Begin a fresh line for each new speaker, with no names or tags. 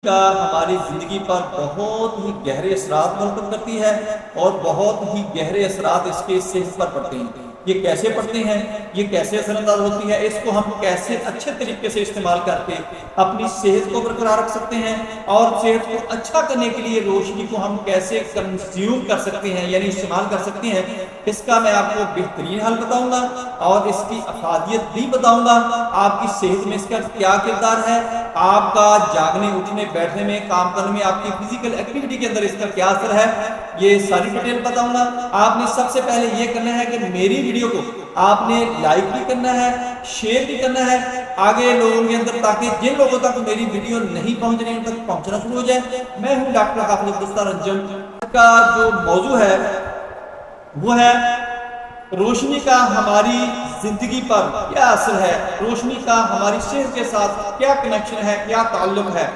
کا ہماری زندگی پر بہت ہی گہرے اثرات مرتب کرتی ہے اور بہت ہی گہرے اثرات اس کے صحت پر پڑتے ہیں۔ یہ کیسے پڑتے ہیں، یہ کیسے اثر انداز ہوتی ہے، اس کو ہم کیسے اچھے طریقے سے استعمال کر کے اپنی صحت کو برقرار رکھ سکتے ہیں اور صحت کو اچھا کرنے کے لیے روشنی کو ہم کیسے کنزیوم کر سکتے ہیں یعنی استعمال کر سکتے ہیں، اس کا میں آپ کو بہترین حل بتاؤں گا اور اس کی افادیت بھی بتاؤں گا۔ آپ کی صحت میں اس کا کیا کردار ہے، آپ کا جاگنے اٹھنے بیٹھنے میں کام کرنے میں آپ کی فزیکل ایکٹیویٹی کے اندر اس کا کیا اثر ہے، یہ ساری ڈیٹیل بتاؤں گا۔ آپ نے سب سے پہلے یہ کرنا ہے کہ میری ویڈیو کو آپ نے لائک بھی کرنا ہے، شیئر بھی کرنا ہے آگے لوگوں کے اندر، تاکہ جن لوگوں تک میری ویڈیو نہیں پہنچ رہی ان تک پہنچنا شروع ہو جائے۔ میں ہوں ڈاکٹر حافظ عبدالستار انجم۔ کا جو موضوع ہے وہ ہے روشنی کا ہماری زندگی پر کیا اثر ہے، روشنی کا ہماری صحت کے ساتھ کیا کنیکشن ہے، کیا تعلق ہے۔